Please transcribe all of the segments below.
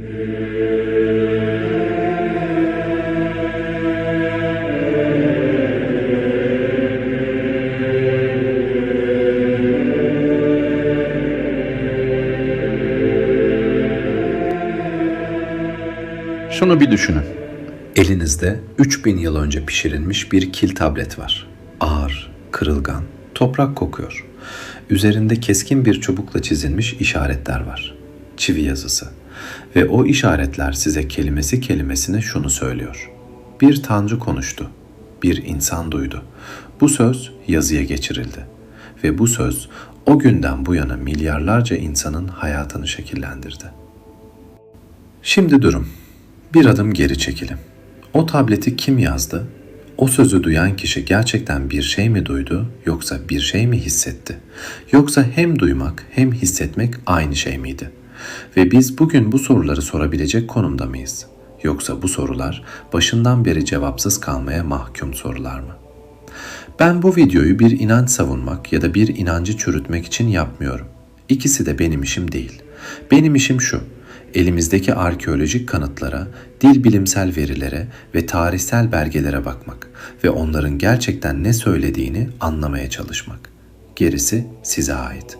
Şunu bir düşünün. Elinizde 3000 yıl önce pişirilmiş bir kil tablet var. Ağır, kırılgan, toprak kokuyor. Üzerinde keskin bir çubukla çizilmiş işaretler var. Çivi yazısı. Ve o işaretler size kelimesi kelimesine şunu söylüyor. Bir tanrı konuştu. Bir insan duydu. Bu söz yazıya geçirildi. Ve bu söz o günden bu yana milyarlarca insanın hayatını şekillendirdi. Şimdi durun. Bir adım geri çekelim. O tableti kim yazdı? O sözü duyan kişi gerçekten bir şey mi duydu yoksa bir şey mi hissetti? Yoksa hem duymak hem hissetmek aynı şey miydi? Ve biz bugün bu soruları sorabilecek konumda mıyız? Yoksa bu sorular başından beri cevapsız kalmaya mahkum sorular mı? Ben bu videoyu bir inanç savunmak ya da bir inancı çürütmek için yapmıyorum. İkisi de benim işim değil. Benim işim şu. Elimizdeki arkeolojik kanıtlara, dil bilimsel verilere ve tarihsel belgelere bakmak ve onların gerçekten ne söylediğini anlamaya çalışmak. Gerisi size ait.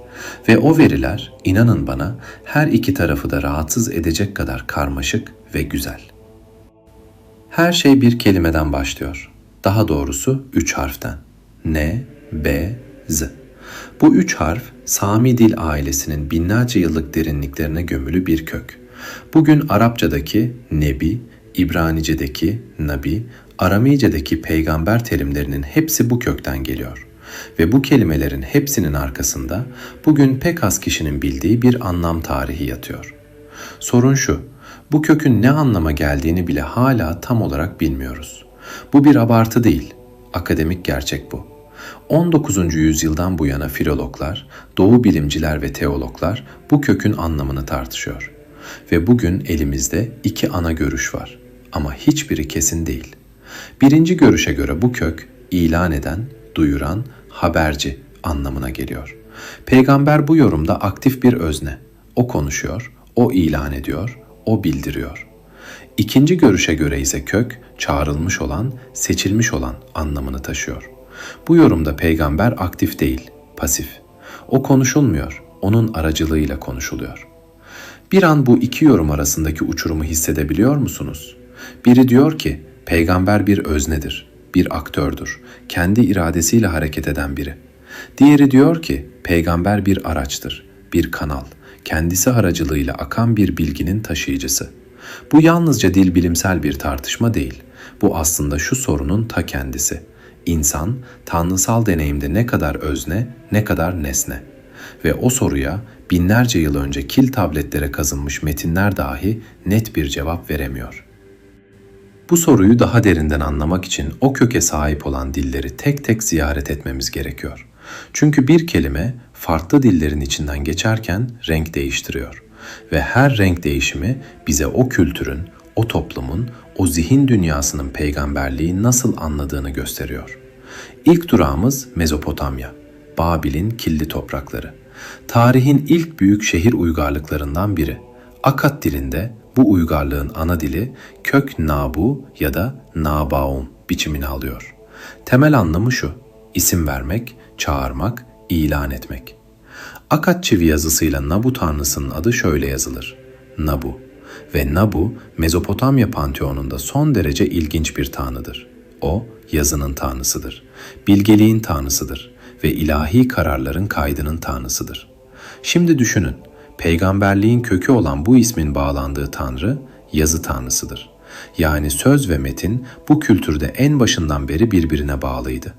Ve o veriler, inanın bana, her iki tarafı da rahatsız edecek kadar karmaşık ve güzel. Her şey bir kelimeden başlıyor. Daha doğrusu 3 harften. N, B, Z. Bu 3 harf, Sami dil ailesinin binlerce yıllık derinliklerine gömülü bir kök. Bugün Arapçadaki Nebi, İbranice'deki Nabi, Aramice'deki peygamber terimlerinin hepsi bu kökten geliyor. Ve bu kelimelerin hepsinin arkasında bugün pek az kişinin bildiği bir anlam tarihi yatıyor. Sorun şu, bu kökün ne anlama geldiğini bile hala tam olarak bilmiyoruz. Bu bir abartı değil, akademik gerçek bu. 19. yüzyıldan bu yana filologlar, doğu bilimciler ve teologlar bu kökün anlamını tartışıyor. Ve bugün elimizde 2 ana görüş var ama hiçbiri kesin değil. Birinci görüşe göre bu kök ilan eden, duyuran, haberci anlamına geliyor. Peygamber bu yorumda aktif bir özne. O konuşuyor, o ilan ediyor, o bildiriyor. İkinci görüşe göre ise kök çağrılmış olan, seçilmiş olan anlamını taşıyor. Bu yorumda peygamber aktif değil, pasif. O konuşulmuyor, onun aracılığıyla konuşuluyor. Bir an bu iki yorum arasındaki uçurumu hissedebiliyor musunuz? Biri diyor ki, peygamber bir öznedir, bir aktördür, kendi iradesiyle hareket eden biri. Diğeri diyor ki, peygamber bir araçtır, bir kanal, kendisi aracılığıyla akan bir bilginin taşıyıcısı. Bu yalnızca dil bilimsel bir tartışma değil, bu aslında şu sorunun ta kendisi. İnsan, tanrısal deneyimde ne kadar özne, ne kadar nesne. Ve o soruya binlerce yıl önce kil tabletlere kazınmış metinler dahi net bir cevap veremiyor. Bu soruyu daha derinden anlamak için o köke sahip olan dilleri tek tek ziyaret etmemiz gerekiyor. Çünkü bir kelime farklı dillerin içinden geçerken renk değiştiriyor. Ve her renk değişimi bize o kültürün, o toplumun, o zihin dünyasının peygamberliği nasıl anladığını gösteriyor. İlk durağımız Mezopotamya, Babil'in killi toprakları. Tarihin ilk büyük şehir uygarlıklarından biri. Akkad dilinde bu uygarlığın ana dili kök nabu ya da nabaum biçimini alıyor. Temel anlamı şu, isim vermek, çağırmak, ilan etmek. Akkad çivi yazısıyla Nabu tanrısının adı şöyle yazılır. Nabu. Ve Nabu, Mezopotamya panteonunda son derece ilginç bir tanrıdır. O, yazının tanrısıdır, bilgeliğin tanrısıdır ve ilahi kararların kaydının tanrısıdır. Şimdi düşünün, peygamberliğin kökü olan bu ismin bağlandığı tanrı, yazı tanrısıdır. Yani söz ve metin bu kültürde en başından beri birbirine bağlıydı.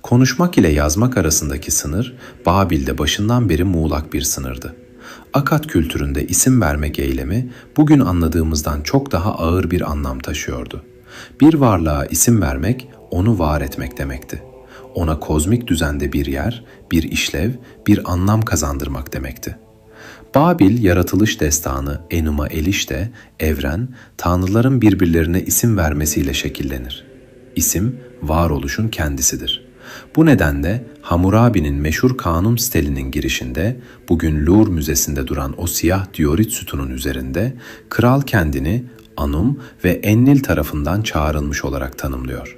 Konuşmak ile yazmak arasındaki sınır, Babil'de başından beri muğlak bir sınırdı. Akkad kültüründe isim vermek eylemi, bugün anladığımızdan çok daha ağır bir anlam taşıyordu. Bir varlığa isim vermek, onu var etmek demekti. Ona kozmik düzende bir yer, bir işlev, bir anlam kazandırmak demekti. Babil yaratılış destanı Enuma Eliş'te evren, tanrıların birbirlerine isim vermesiyle şekillenir. İsim, varoluşun kendisidir. Bu nedenle Hammurabi'nin meşhur Kanun stelinin girişinde, bugün Louvre Müzesi'nde duran o siyah diorit sütunun üzerinde, kral kendini Anum ve Ennil tarafından çağrılmış olarak tanımlıyor.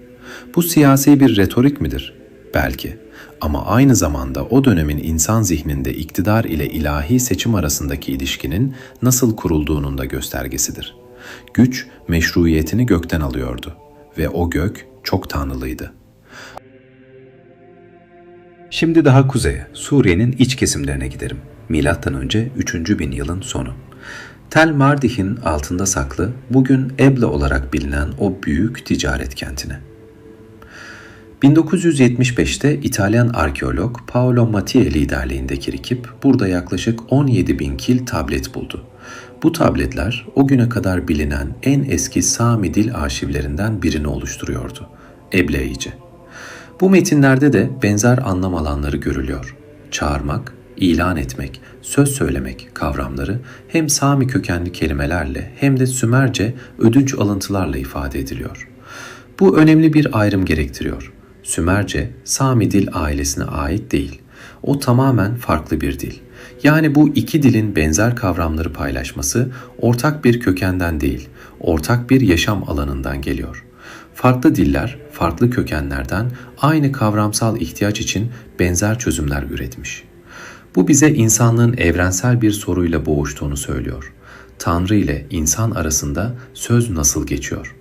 Bu siyasi bir retorik midir? Belki. Ama aynı zamanda o dönemin insan zihninde iktidar ile ilahi seçim arasındaki ilişkinin nasıl kurulduğunun da göstergesidir. Güç meşruiyetini gökten alıyordu ve o gök çok tanrılıydı. Şimdi daha kuzeye, Suriye'nin iç kesimlerine giderim. Milattan önce 3. bin yılın sonu. Tel Mardih'in altında saklı, bugün Eble olarak bilinen o büyük ticaret kentine. 1975'te İtalyan arkeolog Paolo Mattia liderliğindeki ekip burada yaklaşık 17 bin kil tablet buldu. Bu tabletler o güne kadar bilinen en eski Sami dil arşivlerinden birini oluşturuyordu. Ebleyce. Bu metinlerde de benzer anlam alanları görülüyor. Çağırmak, ilan etmek, söz söylemek kavramları hem Sami kökenli kelimelerle hem de Sümerce ödünç alıntılarla ifade ediliyor. Bu önemli bir ayrım gerektiriyor. Sümerce, Sami dil ailesine ait değil. O tamamen farklı bir dil. Yani bu iki dilin benzer kavramları paylaşması ortak bir kökenden değil, ortak bir yaşam alanından geliyor. Farklı diller, farklı kökenlerden aynı kavramsal ihtiyaç için benzer çözümler üretmiş. Bu bize insanlığın evrensel bir soruyla boğuştuğunu söylüyor. Tanrı ile insan arasında söz nasıl geçiyor?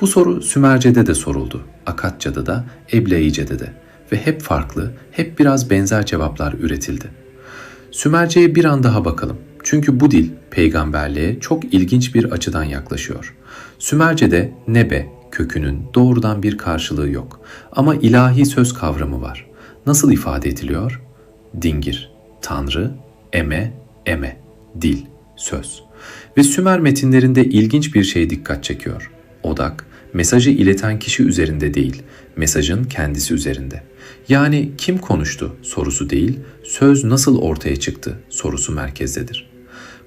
Bu soru Sümerce'de de soruldu, Akatça'da da, Ebleyce'de de ve hep farklı, hep biraz benzer cevaplar üretildi. Sümerce'ye bir an daha bakalım. Çünkü bu dil peygamberliğe çok ilginç bir açıdan yaklaşıyor. Sümerce'de nebe kökünün doğrudan bir karşılığı yok ama ilahi söz kavramı var. Nasıl ifade ediliyor? Dingir, tanrı, eme, dil, söz. Ve Sümer metinlerinde ilginç bir şey dikkat çekiyor. Odak, mesajı ileten kişi üzerinde değil, mesajın kendisi üzerinde. Yani kim konuştu sorusu değil, söz nasıl ortaya çıktı sorusu merkezdedir.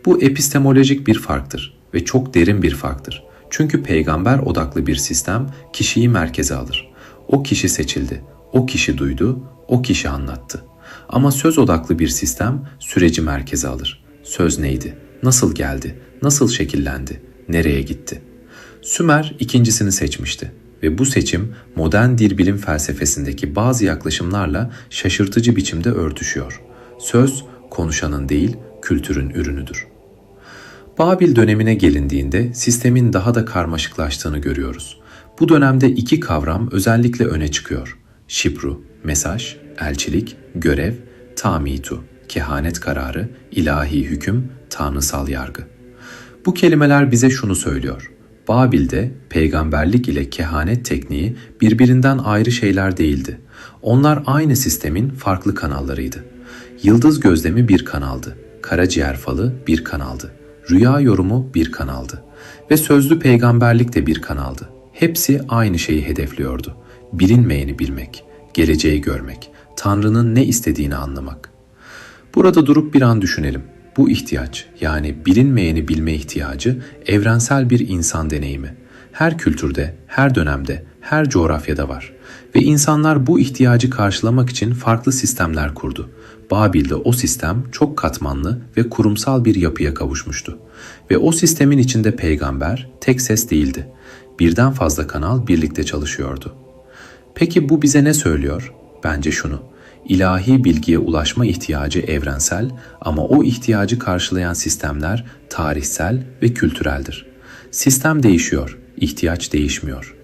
Bu epistemolojik bir farktır ve çok derin bir farktır. Çünkü peygamber odaklı bir sistem kişiyi merkeze alır. O kişi seçildi, o kişi duydu, o kişi anlattı. Ama söz odaklı bir sistem süreci merkeze alır. Söz neydi? Nasıl geldi? Nasıl şekillendi? Nereye gitti? Sümer ikincisini seçmişti ve bu seçim modern dil bilim felsefesindeki bazı yaklaşımlarla şaşırtıcı biçimde örtüşüyor. Söz, konuşanın değil, kültürün ürünüdür. Babil dönemine gelindiğinde sistemin daha da karmaşıklaştığını görüyoruz. Bu dönemde iki kavram özellikle öne çıkıyor. Şifru, mesaj, elçilik, görev, tamitu, kehanet kararı, ilahi hüküm, tanrısal yargı. Bu kelimeler bize şunu söylüyor. Babil'de peygamberlik ile kehanet tekniği birbirinden ayrı şeyler değildi. Onlar aynı sistemin farklı kanallarıydı. Yıldız gözlemi bir kanaldı, karaciğer falı bir kanaldı, rüya yorumu bir kanaldı ve sözlü peygamberlik de bir kanaldı. Hepsi aynı şeyi hedefliyordu. Bilinmeyeni bilmek, geleceği görmek, Tanrı'nın ne istediğini anlamak. Burada durup bir an düşünelim. Bu ihtiyaç, yani bilinmeyeni bilme ihtiyacı evrensel bir insan deneyimi. Her kültürde, her dönemde, her coğrafyada var. Ve insanlar bu ihtiyacı karşılamak için farklı sistemler kurdu. Babil'de o sistem çok katmanlı ve kurumsal bir yapıya kavuşmuştu. Ve o sistemin içinde peygamber tek ses değildi. Birden fazla kanal birlikte çalışıyordu. Peki bu bize ne söylüyor? Bence şunu. İlahi bilgiye ulaşma ihtiyacı evrensel ama o ihtiyacı karşılayan sistemler tarihsel ve kültüreldir. Sistem değişiyor, ihtiyaç değişmiyor.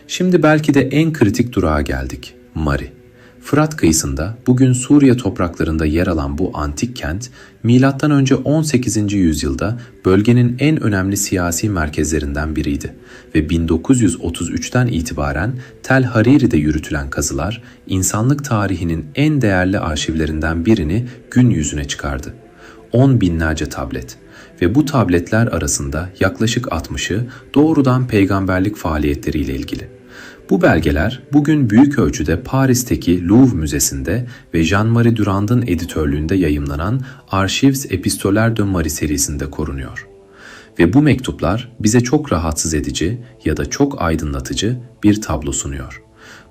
Şimdi belki de en kritik durağa geldik. Mari. Fırat kıyısında bugün Suriye topraklarında yer alan bu antik kent, M.Ö. 18. yüzyılda bölgenin en önemli siyasi merkezlerinden biriydi ve 1933'ten itibaren Tel Hariri'de yürütülen kazılar, insanlık tarihinin en değerli arşivlerinden birini gün yüzüne çıkardı. 10 binlerce tablet ve bu tabletler arasında yaklaşık 60'ı doğrudan peygamberlik faaliyetleriyle ilgili. Bu belgeler bugün büyük ölçüde Paris'teki Louvre Müzesi'nde ve Jean-Marie Durand'ın editörlüğünde yayımlanan Archives Epistolaires de Marie serisinde korunuyor. Ve bu mektuplar bize çok rahatsız edici ya da çok aydınlatıcı bir tablo sunuyor.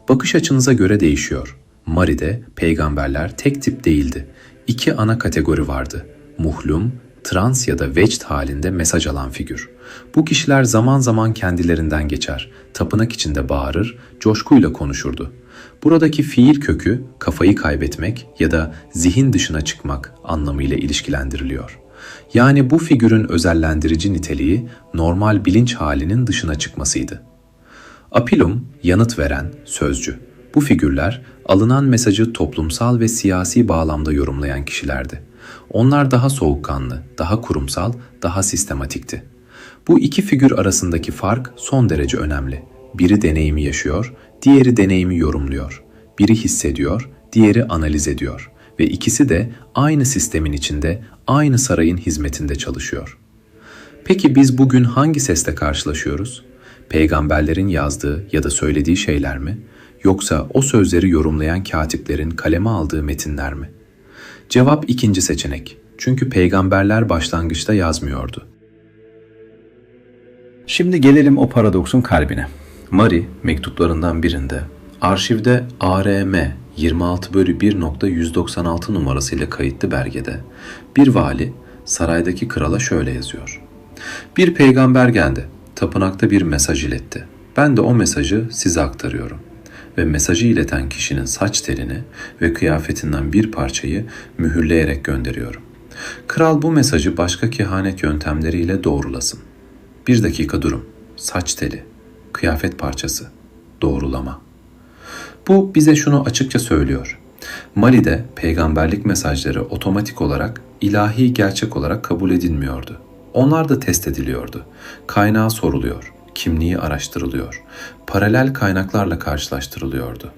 Bakış açınıza göre değişiyor. Mari'de peygamberler tek tip değildi. İki ana kategori vardı. Muhlum, trans ya da vecd halinde mesaj alan figür. Bu kişiler zaman zaman kendilerinden geçer, tapınak içinde bağırır, coşkuyla konuşurdu. Buradaki fiil kökü kafayı kaybetmek ya da zihin dışına çıkmak anlamıyla ilişkilendiriliyor. Yani bu figürün özellendirici niteliği normal bilinç halinin dışına çıkmasıydı. Apilum, yanıt veren, sözcü. Bu figürler alınan mesajı toplumsal ve siyasi bağlamda yorumlayan kişilerdi. Onlar daha soğukkanlı, daha kurumsal, daha sistematikti. Bu iki figür arasındaki fark son derece önemli. Biri deneyimi yaşıyor, diğeri deneyimi yorumluyor. Biri hissediyor, diğeri analiz ediyor. Ve ikisi de aynı sistemin içinde, aynı sarayın hizmetinde çalışıyor. Peki biz bugün hangi sesle karşılaşıyoruz? Peygamberlerin yazdığı ya da söylediği şeyler mi? Yoksa o sözleri yorumlayan katiplerin kaleme aldığı metinler mi? Cevap ikinci seçenek. Çünkü peygamberler başlangıçta yazmıyordu. Şimdi gelelim o paradoksun kalbine. Mari mektuplarından birinde arşivde ARM 26/1.196 numarasıyla kayıtlı belgede bir vali saraydaki krala şöyle yazıyor. Bir peygamber geldi, tapınakta bir mesaj iletti. Ben de o mesajı size aktarıyorum. Ve mesajı ileten kişinin saç telini ve kıyafetinden bir parçayı mühürleyerek gönderiyorum. Kral bu mesajı başka kehanet yöntemleriyle doğrulasın. Bir dakika durun. Saç teli, kıyafet parçası, doğrulama. Bu bize şunu açıkça söylüyor. Mali'de peygamberlik mesajları otomatik olarak ilahi gerçek olarak kabul edilmiyordu. Onlar da test ediliyordu. Kaynağı soruluyor, kimliği araştırılıyor, paralel kaynaklarla karşılaştırılıyordu.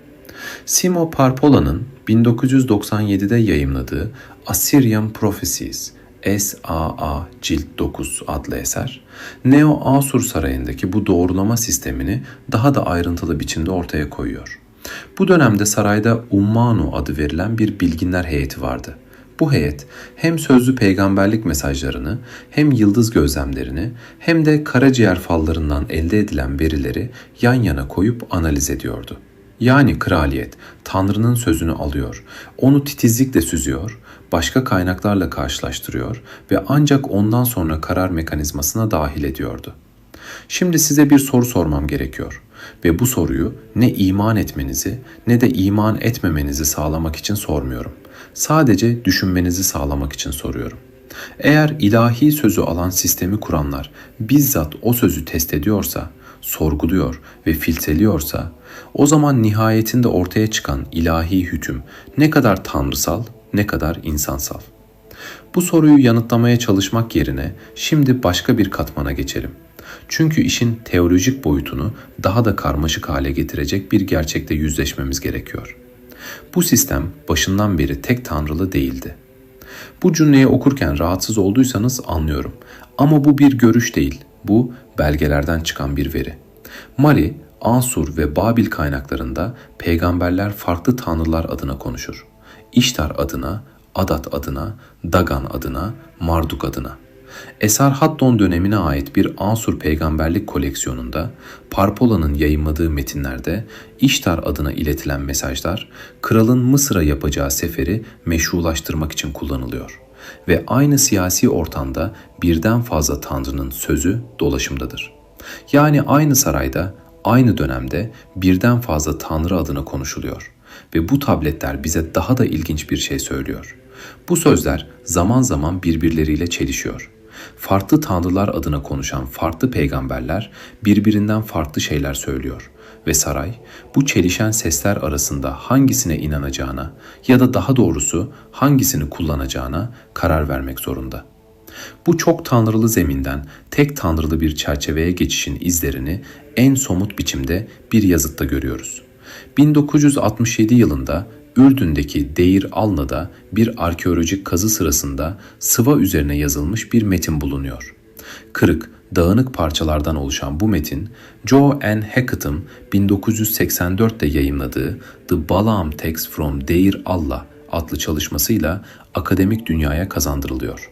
Simo Parpola'nın 1997'de yayımladığı Assyrian Prophecies, SAA Cilt 9 adlı eser, Neo-Asur Sarayı'ndaki bu doğrulama sistemini daha da ayrıntılı biçimde ortaya koyuyor. Bu dönemde sarayda Ummanu adı verilen bir bilginler heyeti vardı. Bu heyet hem sözlü peygamberlik mesajlarını, hem yıldız gözlemlerini, hem de karaciğer fallarından elde edilen verileri yan yana koyup analiz ediyordu. Yani kraliyet, Tanrı'nın sözünü alıyor, onu titizlikle süzüyor, başka kaynaklarla karşılaştırıyor ve ancak ondan sonra karar mekanizmasına dahil ediyordu. Şimdi size bir soru sormam gerekiyor ve bu soruyu ne iman etmenizi ne de iman etmemenizi sağlamak için sormuyorum. Sadece düşünmenizi sağlamak için soruyorum. Eğer ilahi sözü alan sistemi kuranlar bizzat o sözü test ediyorsa, sorguluyor ve filtreliyorsa, o zaman nihayetinde ortaya çıkan ilahi hüküm ne kadar tanrısal, ne kadar insansal? Bu soruyu yanıtlamaya çalışmak yerine şimdi başka bir katmana geçelim. Çünkü işin teolojik boyutunu daha da karmaşık hale getirecek bir gerçekle yüzleşmemiz gerekiyor. Bu sistem başından beri tek tanrılı değildi. Bu cümleyi okurken rahatsız olduysanız anlıyorum. Ama bu bir görüş değil, bu belgelerden çıkan bir veri. Mali, Ansur ve Babil kaynaklarında peygamberler farklı tanrılar adına konuşur. İştar adına, Adat adına, Dagan adına, Marduk adına. Esarhaddon dönemine ait bir Ansur peygamberlik koleksiyonunda Parpola'nın yayımladığı metinlerde İştar adına iletilen mesajlar kralın Mısır'a yapacağı seferi meşrulaştırmak için kullanılıyor ve aynı siyasi ortamda birden fazla tanrının sözü dolaşımdadır. Yani aynı sarayda, aynı dönemde birden fazla tanrı adına konuşuluyor ve bu tabletler bize daha da ilginç bir şey söylüyor. Bu sözler zaman zaman birbirleriyle çelişiyor. Farklı tanrılar adına konuşan farklı peygamberler birbirinden farklı şeyler söylüyor ve saray bu çelişen sesler arasında hangisine inanacağına ya da daha doğrusu hangisini kullanacağına karar vermek zorunda. Bu çok tanrılı zeminden tek tanrılı bir çerçeveye geçişin izlerini en somut biçimde bir yazıtta görüyoruz. 1967 yılında Ürdün'deki Deir Alna'da bir arkeolojik kazı sırasında sıva üzerine yazılmış bir metin bulunuyor. Kırık, dağınık parçalardan oluşan bu metin, Joe N. Hackett'ın 1984'te yayımladığı The Balaam Text from Deir Allah adlı çalışmasıyla akademik dünyaya kazandırılıyor.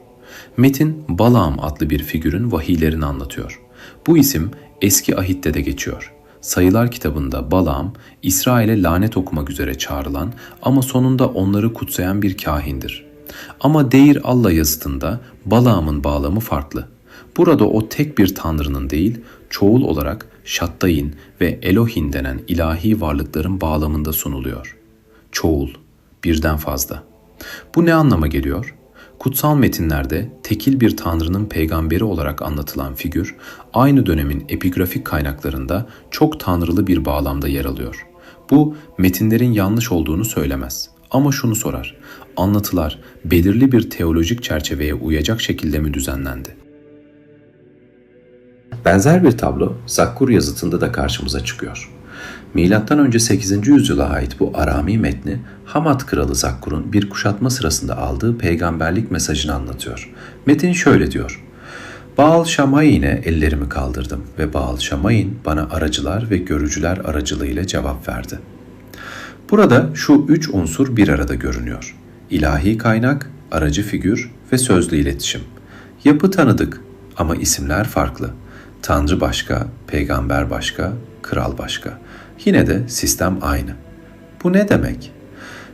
Metin, Balaam adlı bir figürün vahiylerini anlatıyor. Bu isim eski ahitte de geçiyor. Sayılar kitabında Balaam, İsrail'e lanet okumak üzere çağrılan ama sonunda onları kutsayan bir kahindir. Ama Deir Allah yazıtında Balaam'ın bağlamı farklı. Burada o tek bir tanrının değil, çoğul olarak Şattayin ve Elohim denen ilahi varlıkların bağlamında sunuluyor. Çoğul, birden fazla. Bu ne anlama geliyor? Kutsal metinlerde tekil bir tanrının peygamberi olarak anlatılan figür, aynı dönemin epigrafik kaynaklarında çok tanrılı bir bağlamda yer alıyor. Bu, metinlerin yanlış olduğunu söylemez. Ama şunu sorar, anlatılar belirli bir teolojik çerçeveye uyacak şekilde mi düzenlendi? Benzer bir tablo Zakkur yazıtında da karşımıza çıkıyor. Milattan önce 8. yüzyıla ait bu Arami metni Hamad kralı Zakkur'un bir kuşatma sırasında aldığı peygamberlik mesajını anlatıyor. Metin şöyle diyor: Baal Şamayin'e ellerimi kaldırdım ve Baal Şamayin bana aracılar ve görücüler aracılığıyla cevap verdi. Burada şu üç unsur bir arada görünüyor. İlahi kaynak, aracı figür ve sözlü iletişim. Yapı tanıdık ama isimler farklı. Tanrı başka, peygamber başka, kral başka. Yine de sistem aynı. Bu ne demek?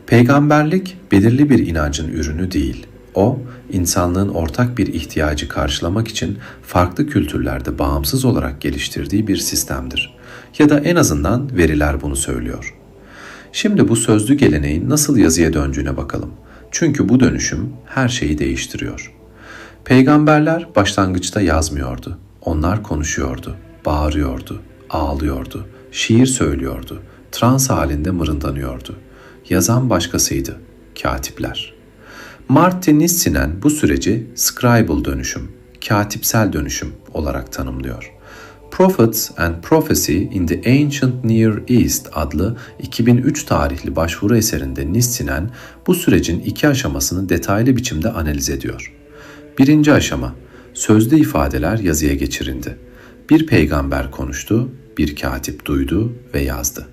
Peygamberlik belirli bir inancın ürünü değil. O, insanlığın ortak bir ihtiyacı karşılamak için farklı kültürlerde bağımsız olarak geliştirdiği bir sistemdir. Ya da en azından veriler bunu söylüyor. Şimdi bu sözlü geleneğin nasıl yazıya döndüğüne bakalım. Çünkü bu dönüşüm her şeyi değiştiriyor. Peygamberler başlangıçta yazmıyordu. Onlar konuşuyordu, bağırıyordu, ağlıyordu, şiir söylüyordu, trans halinde mırıldanıyordu. Yazan başkasıydı, katipler. Martin Nissinen bu süreci scribal dönüşüm, katipsel dönüşüm olarak tanımlıyor. Prophets and Prophecy in the Ancient Near East adlı 2003 tarihli başvuru eserinde Nissinen bu sürecin iki aşamasını detaylı biçimde analiz ediyor. Birinci aşama, sözlü ifadeler yazıya geçirildi. Bir peygamber konuştu, bir katip duydu ve yazdı.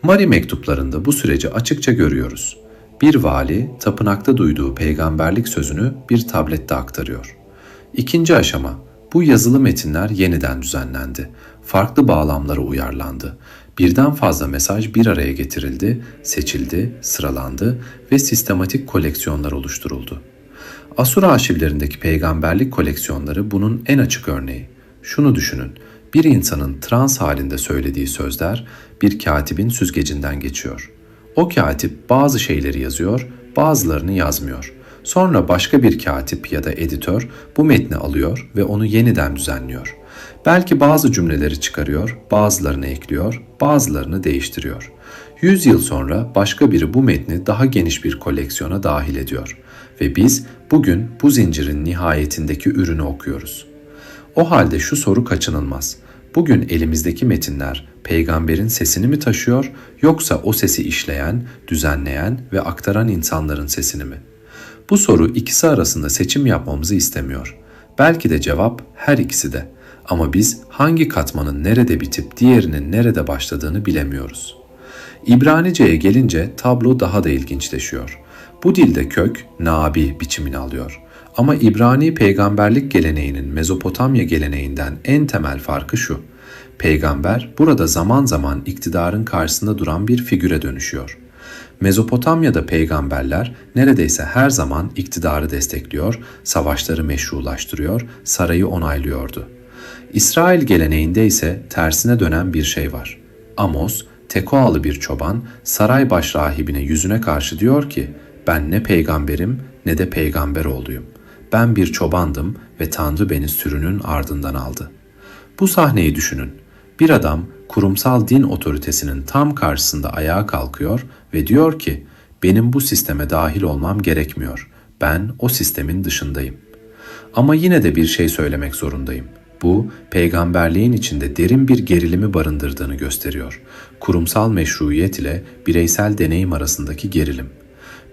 Mari mektuplarında bu süreci açıkça görüyoruz. Bir vali tapınakta duyduğu peygamberlik sözünü bir tablette aktarıyor. İkinci aşama, bu yazılı metinler yeniden düzenlendi. Farklı bağlamlara uyarlandı. Birden fazla mesaj bir araya getirildi, seçildi, sıralandı ve sistematik koleksiyonlar oluşturuldu. Asur arşivlerindeki peygamberlik koleksiyonları bunun en açık örneği. Şunu düşünün, bir insanın trans halinde söylediği sözler bir katibin süzgecinden geçiyor. O katip bazı şeyleri yazıyor, bazılarını yazmıyor. Sonra başka bir katip ya da editör bu metni alıyor ve onu yeniden düzenliyor. Belki bazı cümleleri çıkarıyor, bazılarını ekliyor, bazılarını değiştiriyor. 100 yıl sonra başka biri bu metni daha geniş bir koleksiyona dahil ediyor. Ve biz bugün bu zincirin nihayetindeki ürünü okuyoruz. O halde şu soru kaçınılmaz. Bugün elimizdeki metinler peygamberin sesini mi taşıyor yoksa o sesi işleyen, düzenleyen ve aktaran insanların sesini mi? Bu soru ikisi arasında seçim yapmamızı istemiyor. Belki de cevap her ikisi de. Ama biz hangi katmanın nerede bitip diğerinin nerede başladığını bilemiyoruz. İbranice'ye gelince tablo daha da ilginçleşiyor. Bu dilde kök, nabi biçimini alıyor. Ama İbrani peygamberlik geleneğinin Mezopotamya geleneğinden en temel farkı şu. Peygamber burada zaman zaman iktidarın karşısında duran bir figüre dönüşüyor. Mezopotamya'da peygamberler neredeyse her zaman iktidarı destekliyor, savaşları meşrulaştırıyor, sarayı onaylıyordu. İsrail geleneğinde ise tersine dönen bir şey var. Amos, Tekoalı bir çoban, saray başrahibine yüzüne karşı diyor ki, ben ne peygamberim ne de peygamber oğluyum. Ben bir çobandım ve Tanrı beni sürünün ardından aldı. Bu sahneyi düşünün. Bir adam kurumsal din otoritesinin tam karşısında ayağa kalkıyor ve diyor ki, benim bu sisteme dahil olmam gerekmiyor. Ben o sistemin dışındayım. Ama yine de bir şey söylemek zorundayım. Bu, peygamberliğin içinde derin bir gerilimi barındırdığını gösteriyor. Kurumsal meşruiyet ile bireysel deneyim arasındaki gerilim.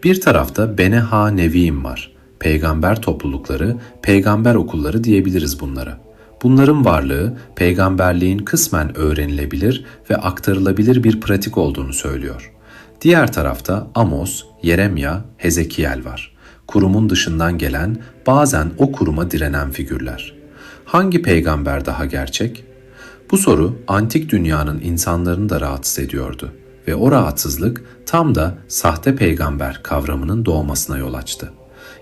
Bir tarafta Bene Ha Nevi'im var. Peygamber toplulukları, peygamber okulları diyebiliriz bunlara. Bunların varlığı peygamberliğin kısmen öğrenilebilir ve aktarılabilir bir pratik olduğunu söylüyor. Diğer tarafta Amos, Yeremya, Hezekiel var. Kurumun dışından gelen, bazen o kuruma direnen figürler. Hangi peygamber daha gerçek? Bu soru antik dünyanın insanlarını da rahatsız ediyordu ve o rahatsızlık tam da sahte peygamber kavramının doğmasına yol açtı.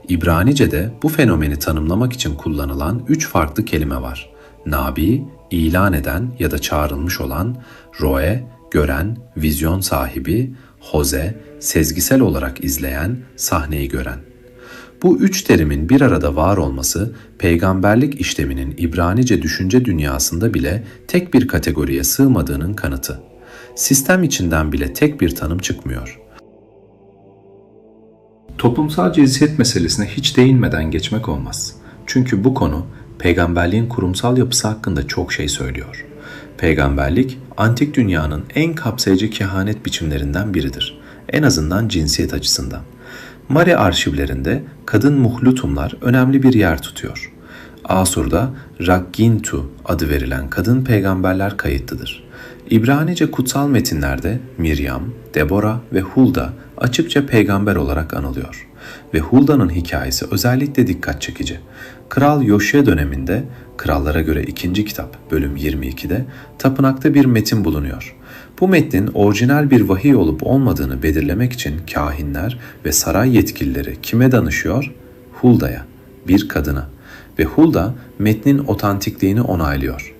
İbranice'de bu fenomeni tanımlamak için kullanılan 3 farklı kelime var. Nabi, ilan eden ya da çağrılmış olan, roe, gören, vizyon sahibi, hoze, sezgisel olarak izleyen, sahneyi gören. Bu 3 terimin bir arada var olması, peygamberlik işleminin İbranice düşünce dünyasında bile tek bir kategoriye sığmadığının kanıtı. Sistem içinden bile tek bir tanım çıkmıyor. Toplumsal cinsiyet meselesine hiç değinmeden geçmek olmaz. Çünkü bu konu peygamberliğin kurumsal yapısı hakkında çok şey söylüyor. Peygamberlik, antik dünyanın en kapsayıcı kehanet biçimlerinden biridir. En azından cinsiyet açısından. Mari arşivlerinde kadın muhlutumlar önemli bir yer tutuyor. Asur'da Raggintu adı verilen kadın peygamberler kayıtlıdır. İbranice kutsal metinlerde Miryam, Debora ve Hulda açıkça peygamber olarak anılıyor. Ve Hulda'nın hikayesi özellikle dikkat çekici. Kral Yoşya döneminde, Krallara göre 2. kitap bölüm 22'de tapınakta bir metin bulunuyor. Bu metnin orijinal bir vahiy olup olmadığını belirlemek için kahinler ve saray yetkilileri kime danışıyor? Hulda'ya, bir kadına. Ve Hulda metnin otantikliğini onaylıyor.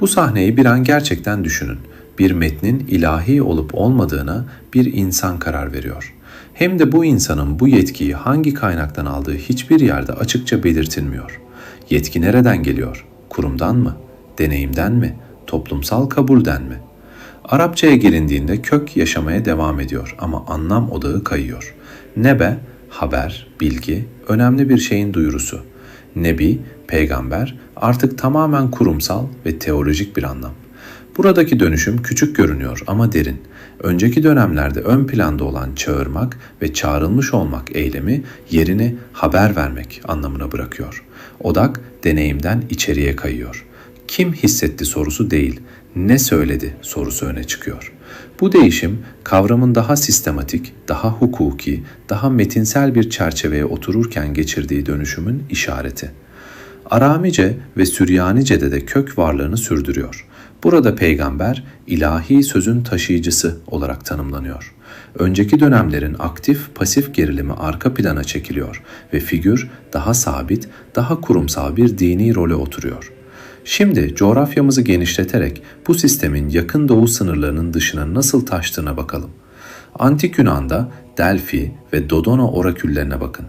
Bu sahneyi bir an gerçekten düşünün. Bir metnin ilahi olup olmadığına bir insan karar veriyor. Hem de bu insanın bu yetkiyi hangi kaynaktan aldığı hiçbir yerde açıkça belirtilmiyor. Yetki nereden geliyor? Kurumdan mı? Deneyimden mi? Toplumsal kabulden mi? Arapçaya gelindiğinde kök yaşamaya devam ediyor ama anlam odağı kayıyor. Nebe, haber, bilgi, önemli bir şeyin duyurusu. Nebi, peygamber artık tamamen kurumsal ve teolojik bir anlam. Buradaki dönüşüm küçük görünüyor ama derin. Önceki dönemlerde ön planda olan çağırmak ve çağrılmış olmak eylemi yerini haber vermek anlamına bırakıyor. Odak deneyimden içeriye kayıyor. Kim hissetti sorusu değil, ne söyledi sorusu öne çıkıyor. Bu değişim kavramın daha sistematik, daha hukuki, daha metinsel bir çerçeveye otururken geçirdiği dönüşümün işareti. Aramice ve Süryanice'de de kök varlığını sürdürüyor. Burada peygamber ilahi sözün taşıyıcısı olarak tanımlanıyor. Önceki dönemlerin aktif pasif gerilimi arka plana çekiliyor ve figür daha sabit, daha kurumsal bir dini role oturuyor. Şimdi coğrafyamızı genişleterek bu sistemin yakın doğu sınırlarının dışına nasıl taştığına bakalım. Antik Yunan'da Delphi ve Dodona oraküllerine bakın.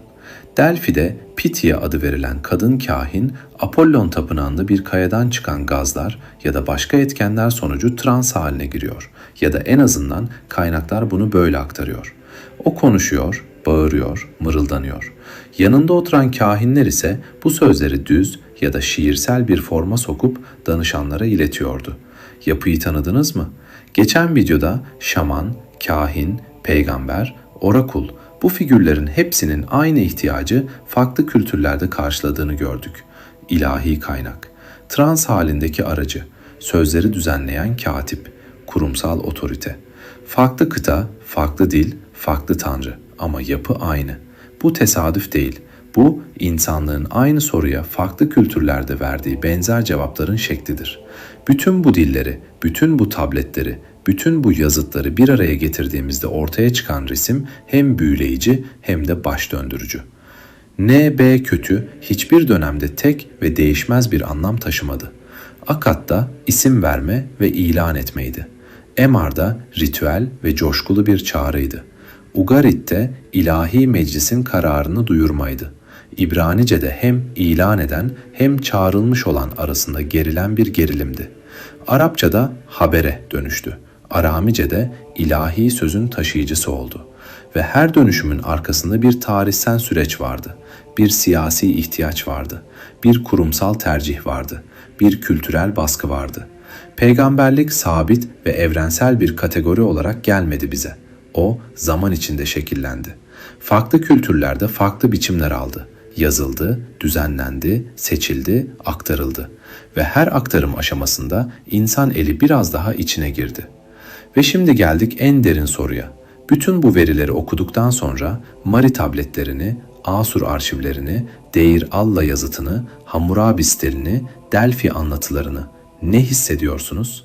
Delphi'de Pitya adı verilen kadın kahin, Apollon tapınağında bir kayadan çıkan gazlar ya da başka etkenler sonucu trans haline giriyor ya da en azından kaynaklar bunu böyle aktarıyor. O konuşuyor, bağırıyor, mırıldanıyor. Yanında oturan kahinler ise bu sözleri düz ya da şiirsel bir forma sokup danışanlara iletiyordu. Yapıyı tanıdınız mı? Geçen videoda şaman, kahin, peygamber, orakul bu figürlerin hepsinin aynı ihtiyacı farklı kültürlerde karşıladığını gördük. İlahi kaynak, trans halindeki aracı, sözleri düzenleyen katip, kurumsal otorite. Farklı kıta, farklı dil, farklı tanrı ama yapı aynı. Bu tesadüf değil. Bu, insanlığın aynı soruya farklı kültürlerde verdiği benzer cevapların şeklidir. Bütün bu dilleri, bütün bu tabletleri, bütün bu yazıtları bir araya getirdiğimizde ortaya çıkan resim hem büyüleyici hem de baş döndürücü. NB kötü hiçbir dönemde tek ve değişmez bir anlam taşımadı. Akkad'da isim verme ve ilan etmeydi. Emar'da ritüel ve coşkulu bir çağrıydı. Ugarit'te ilahi meclisin kararını duyurmaydı. İbranice'de hem ilan eden hem çağrılmış olan arasında gerilen bir gerilimdi. Arapçada habere dönüştü. Aramice'de ilahi sözün taşıyıcısı oldu. Ve her dönüşümün arkasında bir tarihsel süreç vardı. Bir siyasi ihtiyaç vardı. Bir kurumsal tercih vardı. Bir kültürel baskı vardı. Peygamberlik sabit ve evrensel bir kategori olarak gelmedi bize. O zaman içinde şekillendi. Farklı kültürlerde farklı biçimler aldı. Yazıldı, düzenlendi, seçildi, aktarıldı. Ve her aktarım aşamasında insan eli biraz daha içine girdi. Ve şimdi geldik en derin soruya. Bütün bu verileri okuduktan sonra Mari tabletlerini, Asur arşivlerini, Deir Allah yazıtını, Hammurabi stilini, Delphi anlatılarını, Ne hissediyorsunuz?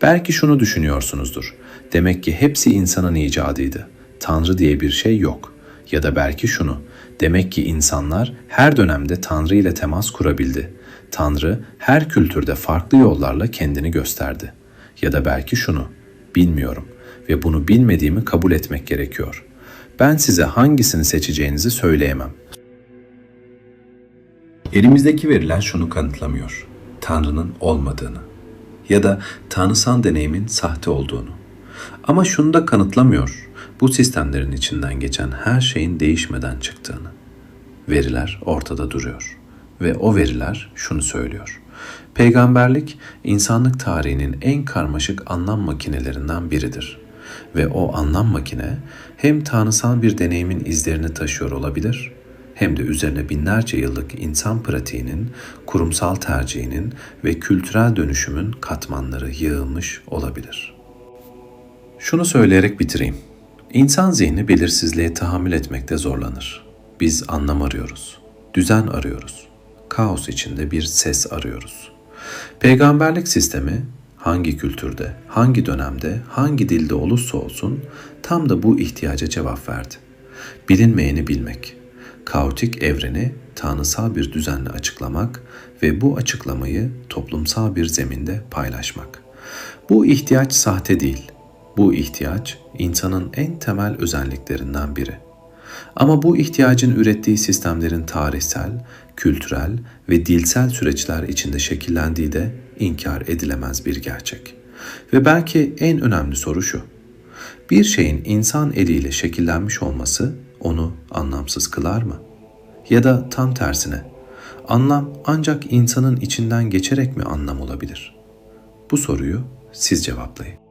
Belki şunu düşünüyorsunuzdur. Demek ki hepsi insanın icadıydı. Tanrı diye bir şey yok. Ya da belki şunu. Demek ki insanlar her dönemde Tanrı ile temas kurabildi. Tanrı her kültürde farklı yollarla kendini gösterdi. Ya da belki şunu. Bilmiyorum ve bunu bilmediğimi kabul etmek gerekiyor. Ben size hangisini seçeceğinizi söyleyemem. Elimizdeki veriler şunu kanıtlamıyor. Tanrı'nın olmadığını ya da tanrısal deneyimin sahte olduğunu. Ama şunu da kanıtlamıyor. Bu sistemlerin içinden geçen her şeyin değişmeden çıktığını. Veriler ortada duruyor ve o veriler şunu söylüyor. Peygamberlik insanlık tarihinin en karmaşık anlam makinelerinden biridir. Ve o anlam makine hem tanrısal bir deneyimin izlerini taşıyor olabilir, hem de üzerine binlerce yıllık insan pratiğinin, kurumsal tercihinin ve kültürel dönüşümün katmanları yığılmış olabilir. Şunu söyleyerek bitireyim. İnsan zihni belirsizliğe tahammül etmekte zorlanır. Biz anlam arıyoruz, düzen arıyoruz, kaos içinde bir ses arıyoruz. Peygamberlik sistemi hangi kültürde, hangi dönemde, hangi dilde olursa olsun tam da bu ihtiyaca cevap verdi. Bilinmeyeni bilmek, kaotik evreni tanrısal bir düzenle açıklamak ve bu açıklamayı toplumsal bir zeminde paylaşmak. Bu ihtiyaç sahte değil. Bu ihtiyaç insanın en temel özelliklerinden biri. Ama bu ihtiyacın ürettiği sistemlerin tarihsel, kültürel ve dilsel süreçler içinde şekillendiği de inkar edilemez bir gerçek. Ve belki en önemli soru şu. Bir şeyin insan eliyle şekillenmiş olması onu anlamsız kılar mı? Ya da tam tersine, anlam ancak insanın içinden geçerek mi anlam olabilir? Bu soruyu siz cevaplayın.